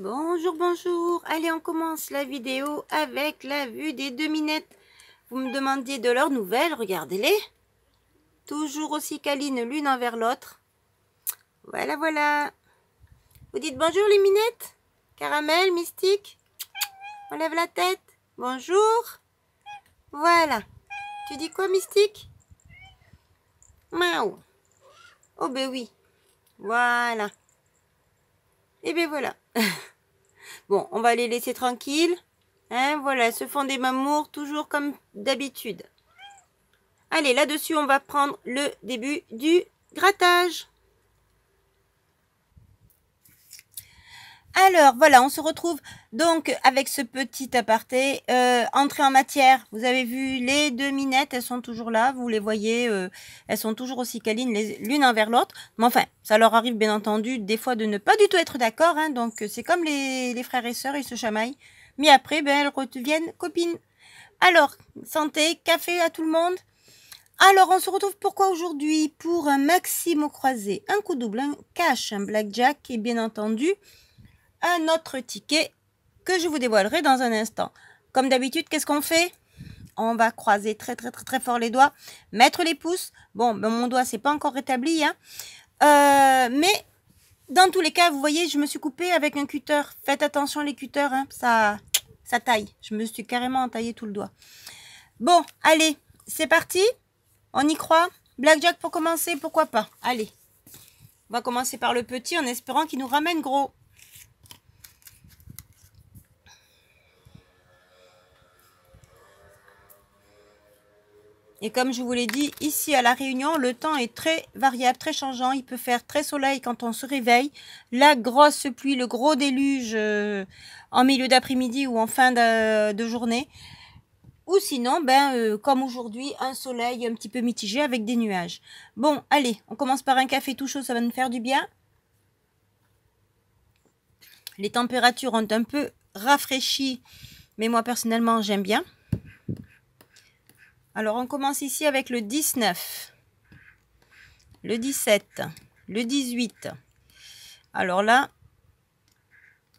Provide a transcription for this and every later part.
Bonjour, bonjour. Allez, on commence la vidéo avec la vue des deux minettes. Vous me demandiez de leurs nouvelles, regardez-les. Toujours aussi câlines l'une envers l'autre. Voilà, voilà. Vous dites bonjour les minettes? Caramel, Mystique? On lève la tête. Bonjour. Voilà. Tu dis quoi, Mystique? Miaou. Oh ben oui. Voilà. Et ben voilà. Bon, on va les laisser tranquilles. Hein, voilà, se font des mamours toujours comme d'habitude. Allez, là-dessus, on va prendre le début du grattage. Alors, voilà, on se retrouve donc avec ce petit aparté. Entrée en matière, vous avez vu les deux minettes, elles sont toujours là, vous les voyez, elles sont toujours aussi câlines l'une envers l'autre. Mais enfin, ça leur arrive bien entendu des fois de ne pas du tout être d'accord, hein, donc c'est comme les frères et sœurs, ils se chamaillent. Mais après, ben, elles redeviennent copines. Alors, santé, café à tout le monde. Alors, on se retrouve pourquoi aujourd'hui? Pour un maxime au croisé, un coup double, un cash, un blackjack et bien entendu, un autre ticket que je vous dévoilerai dans un instant. Comme d'habitude, qu'est-ce qu'on fait? On va croiser très fort les doigts, mettre les pouces. Bon, ben mon doigt, c'est pas encore rétabli, hein. Mais dans tous les cas, vous voyez, je me suis coupée avec un cutter. Faites attention les cutters, hein, ça taille. Je me suis carrément entaillé tout le doigt. Bon, allez, c'est parti. On y croit? Blackjack pour commencer, pourquoi pas? Allez, on va commencer par le petit en espérant qu'il nous ramène gros. Et comme je vous l'ai dit, ici à La Réunion, le temps est très variable, très changeant. Il peut faire très soleil quand on se réveille. La grosse pluie, le gros déluge en milieu d'après-midi ou en fin de journée. Ou sinon, comme aujourd'hui, un soleil un petit peu mitigé avec des nuages. Bon, allez, on commence par un café tout chaud, ça va nous faire du bien. Les températures ont un peu rafraîchi, mais moi personnellement, j'aime bien. Alors, on commence ici avec le 19, le 17, le 18. Alors là,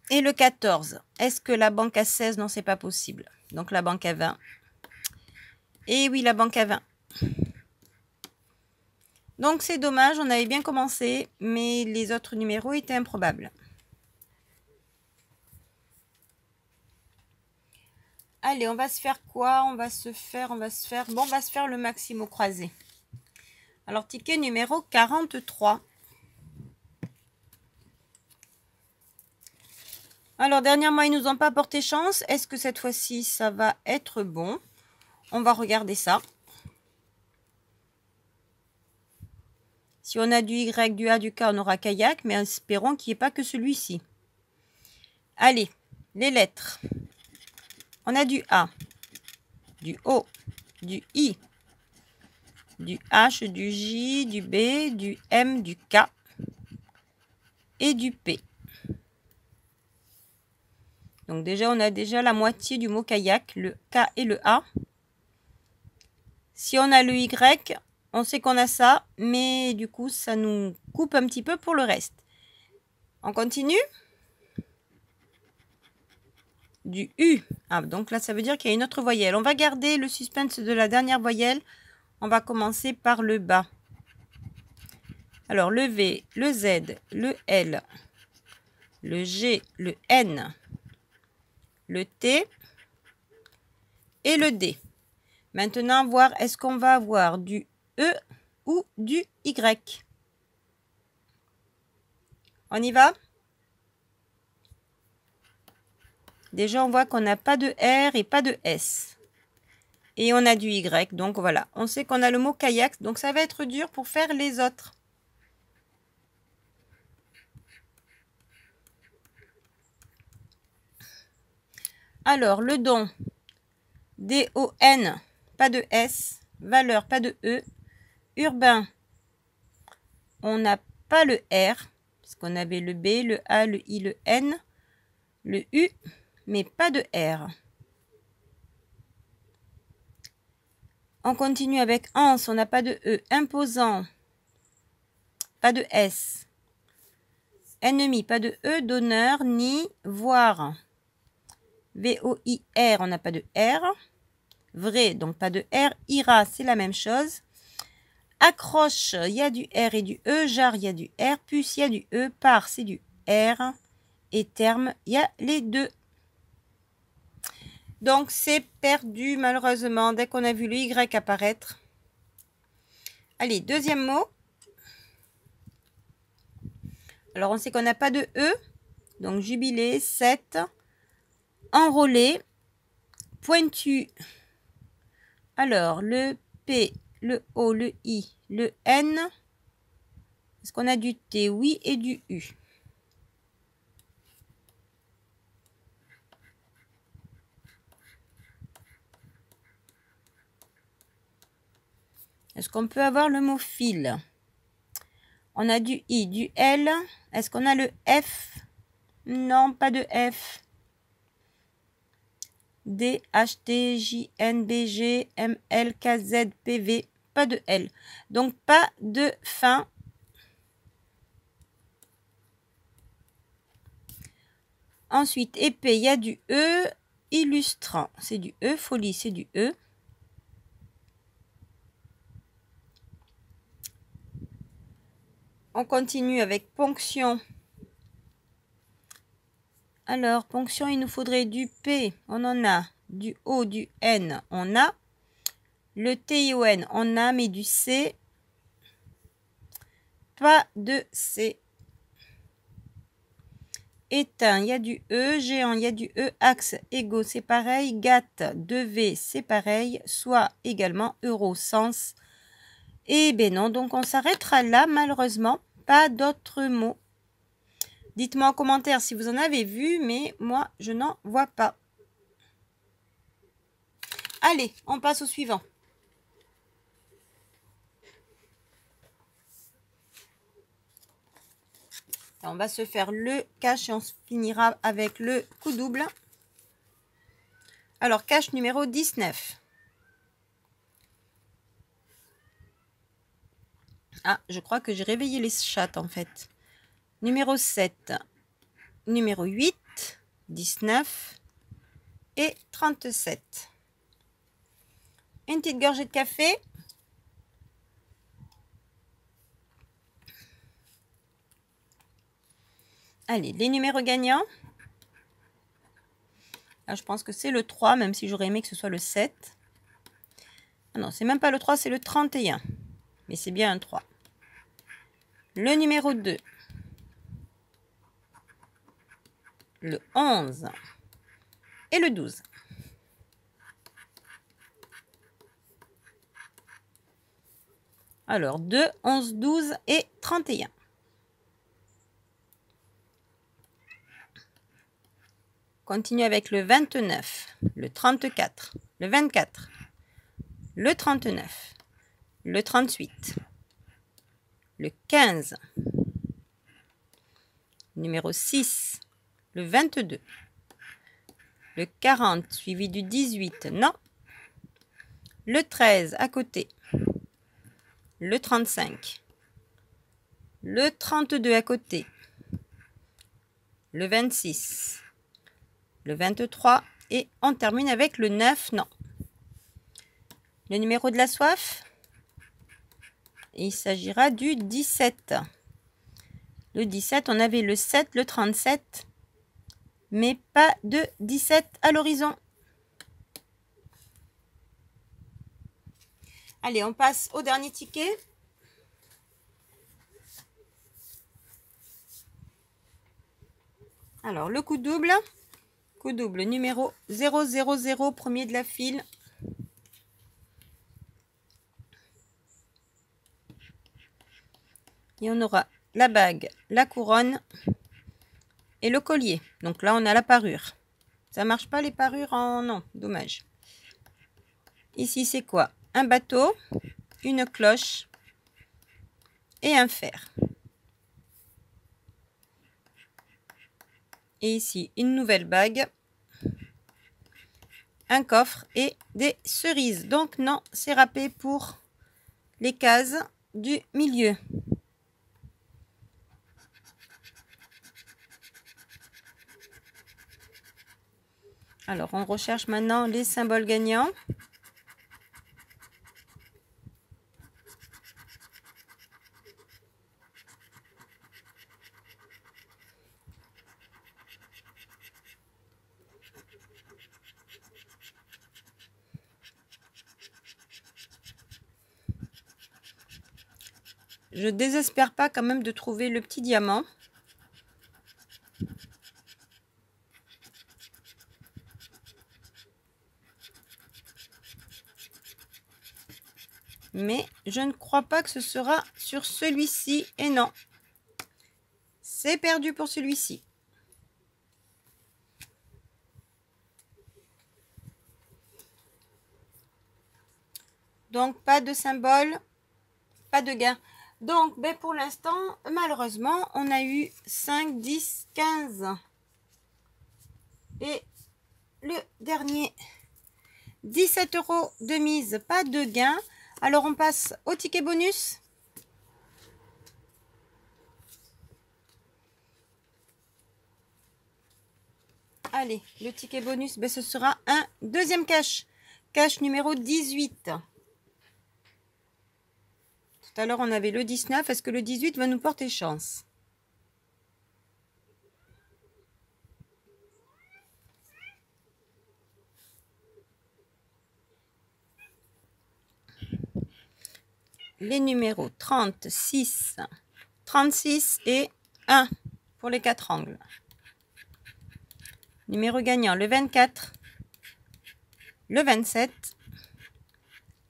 et le 14. Est-ce que la banque à 16? Non, c'est pas possible. Donc, la banque à 20. Et oui, la banque à 20. Donc, c'est dommage, on avait bien commencé, mais les autres numéros étaient improbables. Allez, on va se faire quoi? On va se faire le maximum au croisé. Alors, ticket numéro 43. Alors, dernièrement, ils nous ont pas porté chance. Est-ce que cette fois-ci, ça va être bon? On va regarder ça. Si on a du Y, du A, du K, on aura kayak, mais espérons qu'il n'y ait pas que celui-ci. Allez, les lettres. On a du A, du O, du I, du H, du J, du B, du M, du K et du P. Donc déjà, on a déjà la moitié du mot kayak, le K et le A. Si on a le Y, on sait qu'on a ça, mais du coup, ça nous coupe un petit peu pour le reste. On continue? Du U. Ah, donc là, ça veut dire qu'il y a une autre voyelle. On va garder le suspense de la dernière voyelle. On va commencer par le bas. Alors, le V, le Z, le L, le G, le N, le T et le D. Maintenant, voir est-ce qu'on va avoir du E ou du Y. On y va? Déjà, on voit qu'on n'a pas de R et pas de S. Et on a du Y, donc voilà. On sait qu'on a le mot kayak, donc ça va être dur pour faire les autres. Alors, le don, D-O-N, pas de S. Valeur, pas de E. Urbain, on n'a pas le R, parce qu'on avait le B, le A, le I, le N, le U, mais pas de R. On continue avec anse, on n'a pas de E. Imposant, pas de S. ennemi, pas de E, donneur, ni voir. V-O-I-R, on n'a pas de R. Vrai, donc pas de R. Ira, c'est la même chose. Accroche, il y a du R et du E. Jarre, il y a du R. Puce, il y a du E. Part, c'est du R. Et terme, il y a les deux. Donc, c'est perdu, malheureusement, dès qu'on a vu le Y apparaître. Allez, deuxième mot. Alors, on sait qu'on n'a pas de E. Donc, jubilé, 7. Enrôlé. Pointu. Alors, le P, le O, le I, le N. Est-ce qu'on a du T? Oui, et du U. Est-ce qu'on peut avoir le mot fil? On a du I, du L. Est-ce qu'on a le F? Non, pas de F. D, H, T, J, N, B, G, M, L, K, Z, P, V. Pas de L. Donc, pas de fin. Ensuite, épée, il y a du E. Illustrant, c'est du E. Folie, c'est du E. On continue avec ponction. Alors, ponction, il nous faudrait du P, on en a. Du O, du N, on a. Le T-I-O-N, on a, mais du C, pas de C. Éteint, il y a du E. Géant, il y a du E. Axe, égaux, c'est pareil. Gâte, 2V, c'est pareil. Soit également euro, sens. Et ben non, donc on s'arrêtera là, malheureusement. Pas d'autres mots. Dites-moi en commentaire si vous en avez vu, mais moi, je n'en vois pas. Allez, on passe au suivant. On va se faire le cache et on finira avec le coup double. Alors, cache numéro 19. Ah, je crois que j'ai réveillé les chats en fait. Numéro 7, numéro 8, 19 et 37. Une petite gorgée de café. Allez, les numéros gagnants. Là, je pense que c'est le 3, même si j'aurais aimé que ce soit le 7. Ah non, c'est même pas le 3, c'est le 31. Mais c'est bien un 3. Le numéro 2. Le 11. Et le 12. Alors, 2, 11, 12 et 31. Continue avec le 29, le 34, le 24, le 39, le 38, le 15, numéro 6, le 22, le 40 suivi du 18, non, le 13 à côté, le 35, le 32 à côté, le 26, le 23 et on termine avec le 9, non. Le numéro de la soif, il s'agira du 17. Le 17, on avait le 7, le 37, mais pas de 17 à l'horizon. Allez, on passe au dernier ticket. Alors, le coup double numéro 000, premier de la file. Et on aura la bague, la couronne et le collier. Donc là, on a la parure. Ça marche pas les parures en... Non, dommage. Ici, c'est quoi? Un bateau, une cloche et un fer. Et ici, une nouvelle bague, un coffre et des cerises. Donc non, c'est râpé pour les cases du milieu. Alors, on recherche maintenant les symboles gagnants. Je désespère pas quand même de trouver le petit diamant. Mais je ne crois pas que ce sera sur celui-ci. Et non, c'est perdu pour celui-ci. Donc, pas de symbole, pas de gain. Donc, ben pour l'instant, malheureusement, on a eu 5, 10, 15. Et le dernier, 17 € de mise, pas de gain. Alors, on passe au ticket bonus. Allez, le ticket bonus, ben, ce sera un deuxième cache. Cache numéro 18. Tout à l'heure, on avait le 19. Est-ce que le 18 va nous porter chance? Les numéros 36, 36 et 1 pour les 4 angles. Numéro gagnant, le 24, le 27,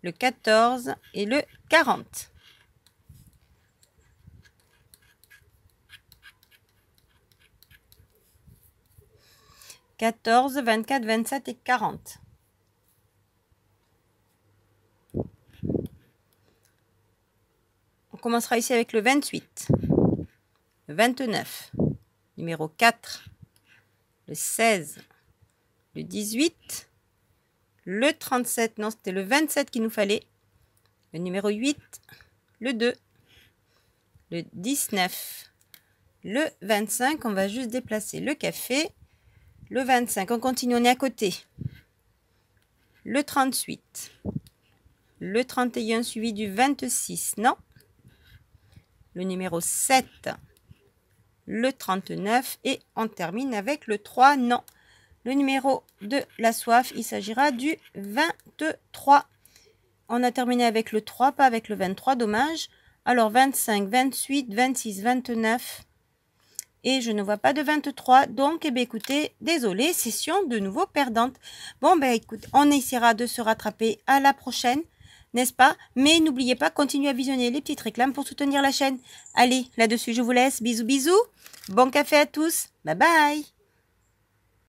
le 14 et le 40. « 14, 24, 27 et 40. On commencera ici avec le 28, le 29, numéro 4, le 16, le 18, le 37, non c'était le 27 qu'il nous fallait, le numéro 8, le 2, le 19, le 25, on va juste déplacer le café, le 25, on continue, on est à côté, le 38, le 31 suivi du 26, non, le numéro 7, le 39 et on termine avec le 3, non. Le numéro de la soif, il s'agira du 23. On a terminé avec le 3, pas avec le 23, dommage. Alors 25, 28, 26, 29 et je ne vois pas de 23. Donc, eh bien, écoutez, désolé, session de nouveau perdante. Bon, ben écoute, on essaiera de se rattraper à la prochaine, n'est-ce pas? Mais n'oubliez pas, continuez à visionner les petites réclames pour soutenir la chaîne. Allez, là-dessus, je vous laisse. Bisous, bisous. Bon café à tous. Bye bye.